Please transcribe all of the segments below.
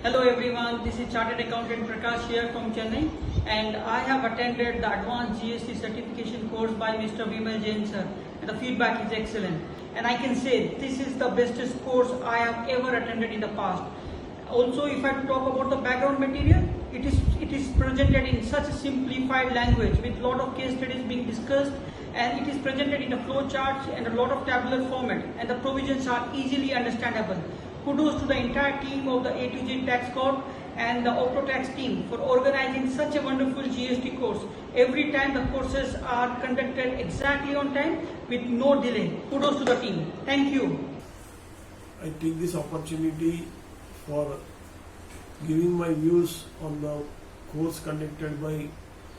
Hello everyone, this is Chartered Accountant Prakash here from Chennai, and I have attended the Advanced GST Certification course by Mr. Vimal Jain sir, and the feedback is excellent. And I can say this is the bestest course I have ever attended in the past. Also, if I talk about the background material, it is presented in such a simplified language with lot of case studies being discussed, and it is presented in a flow charts and a lot of tabular format, and the provisions are easily understandable. Kudos to the entire team of the A to Z Tax Corp and the OptoTax team for organizing such a wonderful GST course. Every time the courses are conducted exactly on time with no delay. Kudos to the team. Thank you. I take this opportunity for giving my views on the course conducted by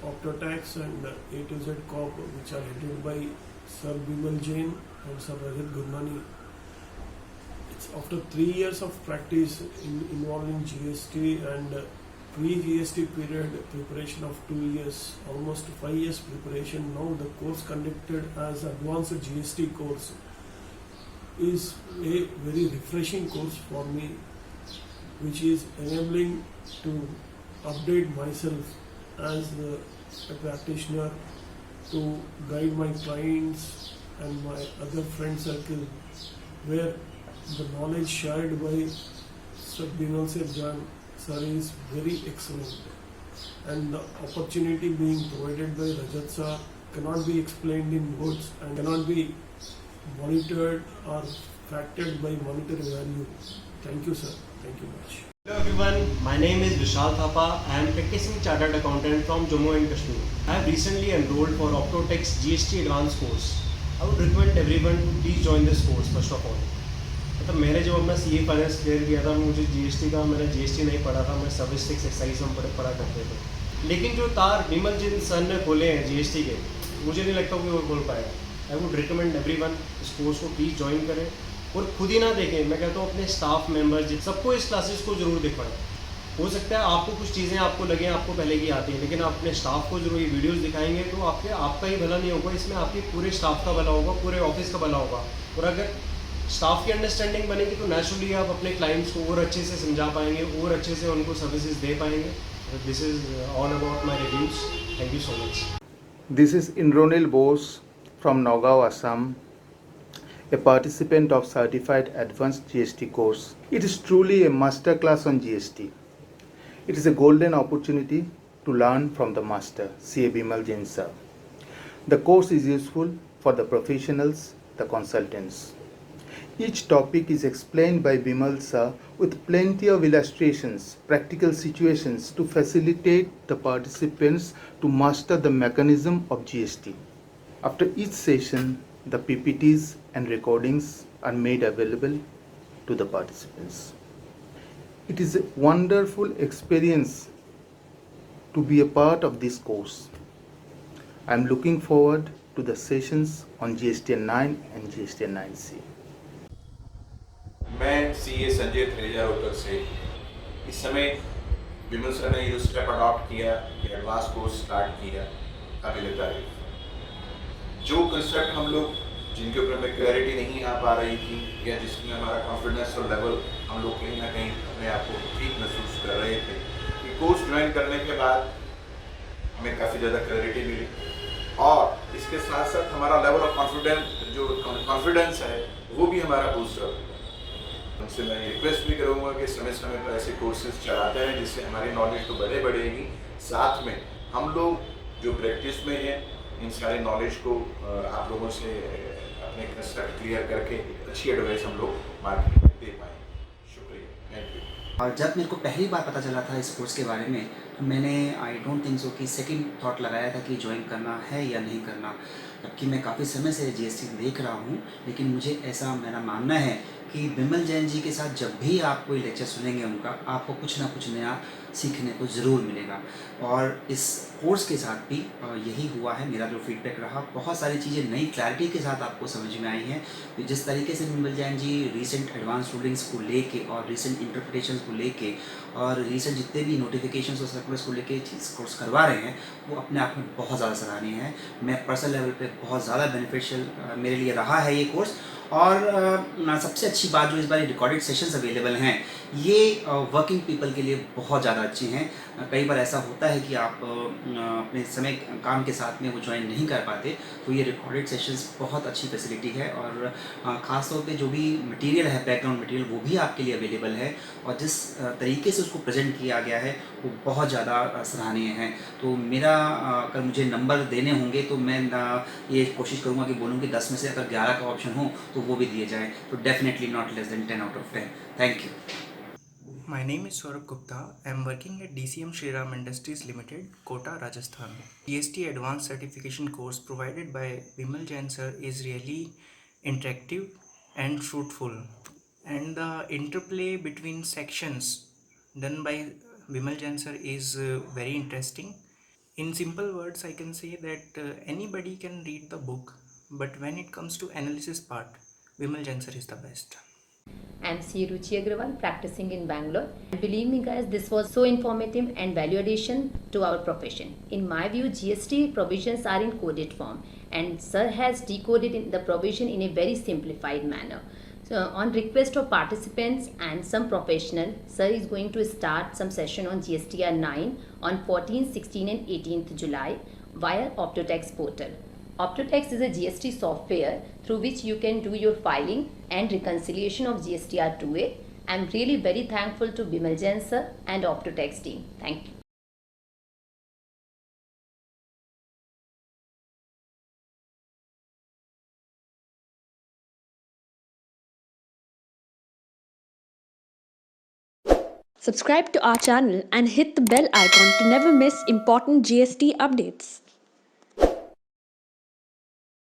OptoTax and A to Z Corp, which are headed by Sir Bimal Jain and Sir Rajat Gurnani. It's after 3 years of practice involving GST and pre-GST period preparation of 2 years, almost 5 years preparation. Now the course conducted as advanced GST course is a very refreshing course for me, which is enabling to update myself as a practitioner, to guide my clients and my other friend circle, where the knowledge shared by Sir Bimal Jain sir is very excellent, and the opportunity being provided by Rajat sir cannot be explained in words and cannot be monitored or factored by monetary value. Thank you, sir. Thank you much. Hello everyone, my name is Vishal Thapa. I am practicing chartered accountant from Jammu and Kashmir. I have recently enrolled for OptoTax GST Advanced course. I would recommend everyone to please join this course first of all. मतलब मैंने जब अपना CA finance clear किया था, मुझे GST का मैंने GST नहीं पढ़ा था, मैं सर्विस टैक्स एक्साइज हम पढ़ा करते थे. लेकिन जो तार विमल जिन सर ने खोले हैं GST के, मुझे नहीं लगता कि वो खोल पाएगा. आई वुड रिकमेंड एवरीवन इस कोर्स को प्लीज़ ज्वाइन करें और खुद ही ना देखें, मैं कहता हूँ अपने स्टाफ मेंबर्स सबको इस क्लासेस को जरूर दिखाएं. हो सकता है आपको कुछ चीज़ें आपको लगे आपको पहले की आती हैं, लेकिन आप अपने स्टाफ को जरूर ये वीडियोस दिखाएंगे तो आपका ही भला नहीं होगा, इसमें आपके पूरे स्टाफ का भला होगा, पूरे ऑफिस का भला होगा. और अगर स्टाफ की अंडरस्टैंडिंग बनेगी तो नेचुरली आप अपने क्लाइंट्स को और अच्छे से समझा पाएंगे और अच्छे से उनको सर्विसेज दे पाएंगे. This is all about my reviews. Thank you so much. This is Indronil Bose from Nagaon, Assam, a participant of Certified Advanced GST course. It is truly a masterclass on GST. It is a golden opportunity to learn from the master, C.A. Bimal Jain sir. The course is useful for the professionals, the consultants. Each topic is explained by Bimal sir with plenty of illustrations, practical situations to facilitate the participants to master the mechanism of GST. After each session, the PPTs and recordings are made available to the participants. It is a wonderful experience to be a part of this course. I am looking forward to the sessions on GSTN 9 and GSTN 9C. मैं CA Sanjay थ्रेजा Rohtak से. इस समय विमल sir ने ये step adopt किया, advance course start किया, काबिल तारीफ. जो कंसेप्ट हम लोग जिनके ऊपर हमें क्लैरिटी नहीं आ पा रही थी या जिसमें हमारा कॉन्फिडेंस और लेवल हम लोग कहीं ना कहीं अपने आप को ठीक महसूस कर रहे थे, ये कोर्स ज्वाइन करने के बाद हमें काफ़ी ज़्यादा क्लैरिटी मिली और इसके साथ साथ हमारा लेवल ऑफ कॉन्फिडेंस है वो भी हमारा बूस्ट हो. उनसे मैं रिक्वेस्ट भी करूँगा कि समय समय पर ऐसे कोर्सेज चलाते हैं जिससे हमारी नॉलेज तो बढ़ेगी, साथ में हम लोग जो प्रैक्टिस में हैं इन सारे नॉलेज को आप लोगों से अपने कंसेप्ट क्लियर करके अच्छी एडवाइस हम लोग मार्केट में दे पाएँ. शुक्रिया. Thank you. और जब मेरे को पहली बार पता चला था इस कोर्स के बारे में तो मैंने आई डोंट थिंक सो कि सेकंड थॉट लगाया था कि ज्वाइन करना है या नहीं करना, जबकि मैं काफ़ी समय से GST देख रहा हूँ. लेकिन मुझे ऐसा मेरा मानना है कि बिमल जैन जी के साथ जब भी आप कोई लेक्चर सुनेंगे उनका, आपको कुछ ना कुछ नया सीखने को ज़रूर मिलेगा. और इस कोर्स के साथ भी यही हुआ है. मेरा जो फीडबैक रहा, बहुत सारी चीज़ें नई क्लैरिटी के साथ आपको समझ में आई हैं. जिस तरीके से Bimal Jain ji recent advance rulings को लेके और रीसेंट इंटरप्रिटेशंस को लेके और रीसेंट जितने भी नोटिफिकेशंस और सर्कुलर्स को लेके कोर्स करवा रहे हैं वो अपने आप में बहुत ज़्यादा सराहनीय है. मैं पर्सनल लेवल पे बहुत ज़्यादा बेनिफिशियल मेरे लिए रहा है ये कोर्स. और सबसे अच्छी बात जो इस बार रिकॉर्डेड सेशंस अवेलेबल हैं ये वर्किंग पीपल के लिए बहुत ज़्यादा अच्छे हैं। कई बार ऐसा होता है कि आप अपने समय काम के साथ में वो ज्वाइन नहीं कर पाते, तो ये रिकॉर्डेड सेशंस बहुत अच्छी फैसिलिटी है। और ख़ास तौर पे जो भी मटेरियल है, बैकग्राउंड मटेरियल, वो भी आपके लिए अवेलेबल है और जिस तरीके से उसको प्रेजेंट किया गया है वो बहुत ज़्यादा सराहनीय है। तो मेरा अगर मुझे नंबर देने होंगे तो मैं ये कोशिश करूँगा कि बोलूँ कि 10 में से अगर 11 का ऑप्शन हो तो वो भी दिए जाए, तो definitely not less than 10 out of 10। Thank you. My name is Saurabh Gupta. I am working at DCM Shriram Industries Limited, Kota, Rajasthan. GST Advanced Certification course provided by Vimal Jain sir is really interactive and fruitful, and the interplay between sections done by Vimal Jain sir is very interesting. In simple words, I can say that anybody can read the book, but when it comes to analysis part, Vimal Jain sir is the best. I'm C. Ruchi Agrawal, practicing in Bangalore. And believe me guys, this was so informative and value addition to our profession. In my view, GST provisions are in coded form and sir has decoded the provision in a very simplified manner. So on request of participants and some professional, sir is going to start some session on GSTR 9 on 14th, 16th and 18th July via Optotex portal. Optotex is a GST software through which you can do your filing and reconciliation of GSTR 2A. I am really very thankful to Bimal Jain sir and Optotex team. Thank you. Subscribe to our channel and hit the bell icon to never miss important GST updates.